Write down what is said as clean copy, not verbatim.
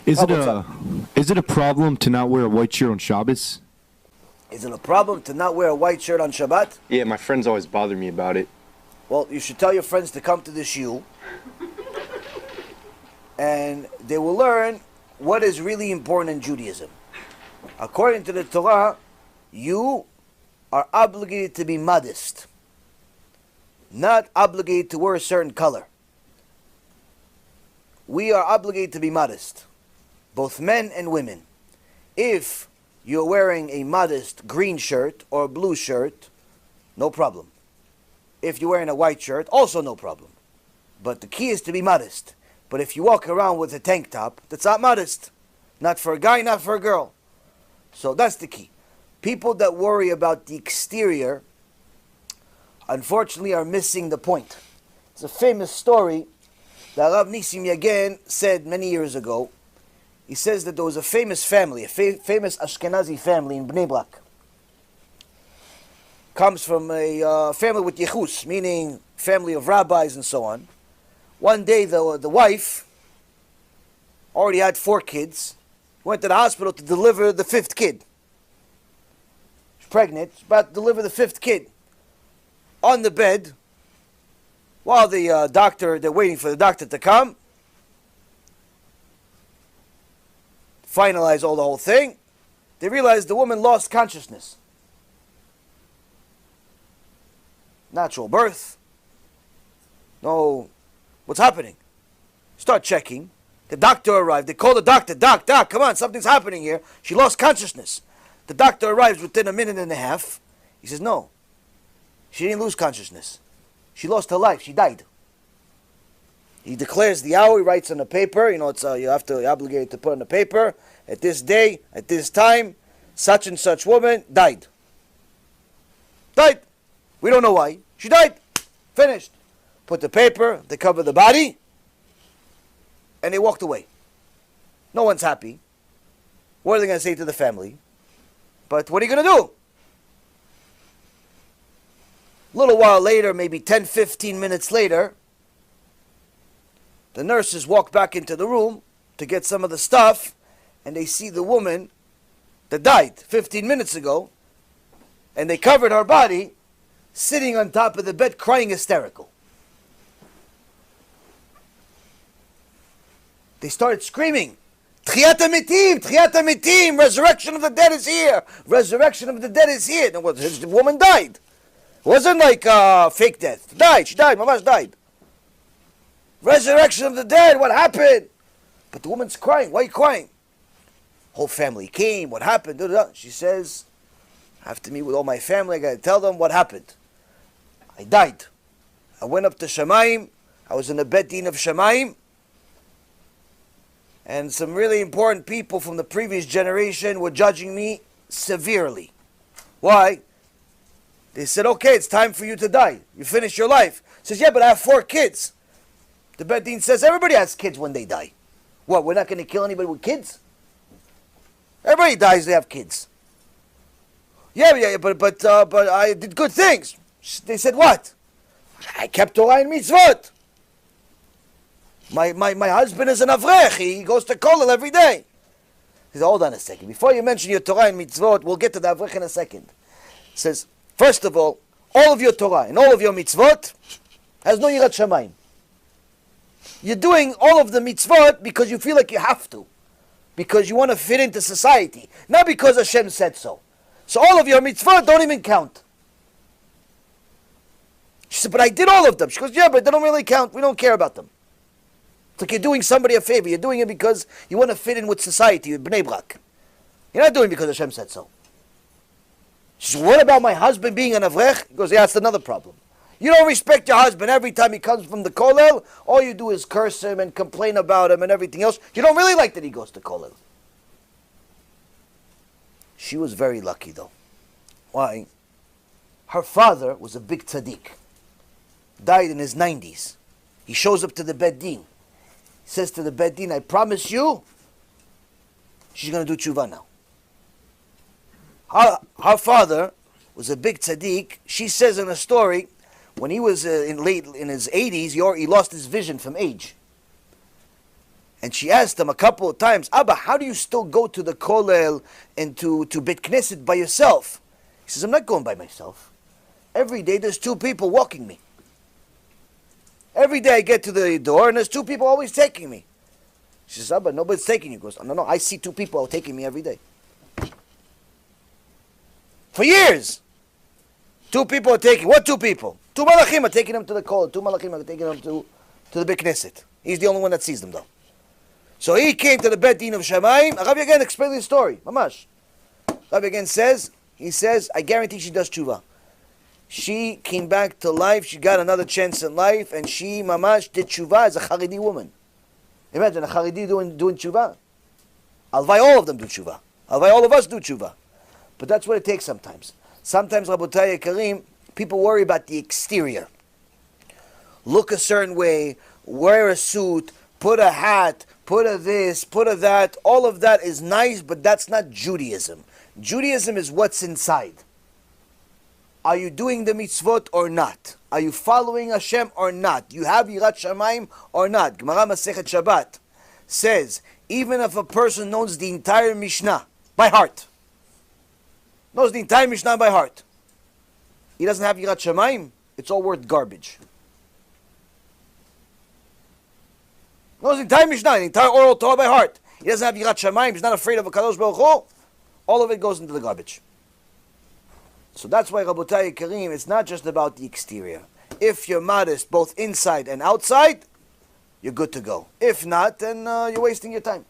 Is it a problem to not wear a white shirt on Shabbos? Is it a problem to not wear a white shirt on Shabbat? Yeah, my friends always bother me about it. Well, you should tell your friends to come to the shiur, and they will learn what is really important in Judaism. According to the Torah, you are obligated to be modest, not obligated to wear a certain color. We are obligated to be modest, both men and women. If you're wearing a modest green shirt or a blue shirt, no problem. If you're wearing a white shirt, also no problem. But the key is to be modest. But if you walk around with a tank top, that's not modest. Not for a guy, not for a girl. So that's the key. People that worry about the exterior, unfortunately, are missing the point. It's a famous story that Rav Nisim Yagen said many years ago. He says that there was a famous family, a famous Ashkenazi family in Bnei Brak. Comes from a family with yichus, meaning family of rabbis and so on. One day the wife already had 4 kids, went to the hospital to deliver the 5th kid. She's pregnant, she's about to deliver the 5th kid. On the bed, while they're waiting for the doctor to come, finalize the whole thing, they realize the woman lost consciousness. Natural birth. No, what's happening? Start checking. The doctor arrived. They call the doctor. Doc, come on, something's happening here. She lost consciousness. The doctor arrives within a minute and a half. He says, no, she didn't lose consciousness. She lost her life. She died. He declares the hour. He writes on the paper. You know, you're obligated to put on the paper. At this day, at this time, such and such woman died. Died. We don't know why. She died. Finished. Put the paper. They cover the body. And they walked away. No one's happy. What are they going to say to the family? But what are you going to do? A little while later, maybe 10, 15 minutes later, the nurses walk back into the room to get some of the stuff, and they see the woman that died 15 minutes ago, and they covered her body, sitting on top of the bed, crying hysterical. They started screaming, Tchiyat HaMetim, Tchiyat HaMetim, resurrection of the dead is here, resurrection of the dead is here. And the woman died. It wasn't like fake death. She died, Mamash died. Resurrection of the dead, what happened? But the woman's crying. Why are you crying? Whole family came, what happened? She says, I have to meet with all my family, I got to tell them what happened. I died. I went up to Shemaim, I was in the Bet Din of Shemaim, and some really important people from the previous generation were judging me severely. Why? They said, okay, it's time for you to die. You finish your life. He says, yeah, but I have 4 kids. The Bet Din says, everybody has kids when they die. What, we're not going to kill anybody with kids? Everybody dies, they have kids. Yeah, but I did good things. They said, what? I kept Torah and mitzvot. My husband is an avrech. He goes to kollel every day. He said, hold on a second. Before you mention your Torah and mitzvot, we'll get to the avrech in a second. He says, first of all of your Torah and all of your mitzvot has no yirat shamayim. You're doing all of the mitzvot because you feel like you have to. Because you want to fit into society. Not because Hashem said so. So all of your mitzvot don't even count. She said, but I did all of them. She goes, yeah, but they don't really count. We don't care about them. It's like you're doing somebody a favor. You're doing it because you want to fit in with society, with Bnei Brak. You're not doing it because Hashem said so. She says, what about my husband being an avrech? He goes, yeah, that's another problem. You don't respect your husband. Every time he comes from the kollel, all you do is curse him and complain about him and everything else. You don't really like that he goes to kollel. She was very lucky though. Why? Her father was a big tzaddik. Died in his 90s. He shows up to the Bet Din. He says to the Bet Din, I promise you, she's going to do tshuva now. Her father was a big tzaddik. She says in a story, when he was in his 80s, he lost his vision from age. And she asked him a couple of times, Abba, how do you still go to the kollel and to Beit Knesset by yourself? He says, I'm not going by myself. Every day there's two people walking me. Every day I get to the door and there's two people always taking me. She says, Abba, nobody's taking you. He goes, no, I see two people taking me every day. For years. Two people are taking, what two people? Two malachim are taking him to the kollel. Two malachim are taking him to the Beit Knesset. He's the only one that sees them though. So he came to the Bet Din of Shamayim. Rabbi again explains the story. Mamash. Rabbi again says, I guarantee she does tshuva. She came back to life. She got another chance in life, and she, mamash, did tshuva as a Haredi woman. Imagine a Haredi doing tshuva. Alvai all of them do tshuva. Alvai all of us do tshuva. But that's what it takes sometimes. Sometimes, Rabotai Karim, people worry about the exterior. Look a certain way, wear a suit, put a hat, put a this, put a that. All of that is nice, but that's not Judaism. Judaism is what's inside. Are you doing the mitzvot or not? Are you following Hashem or not? You have Yirat Shamayim or not? Gemara Masechet Shabbat says, even if a person knows the entire Mishnah by heart, knows the entire Mishnah by heart, he doesn't have Yirat Shamayim, it's all worth garbage. Knows the entire Mishnah, the entire oral Torah by heart. He doesn't have Yirat Shamayim, he's not afraid of a Kadosh Baruch Hu, all of it goes into the garbage. So that's why, Rabotai Karim, it's not just about the exterior. If you're modest both inside and outside, you're good to go. If not, then you're wasting your time.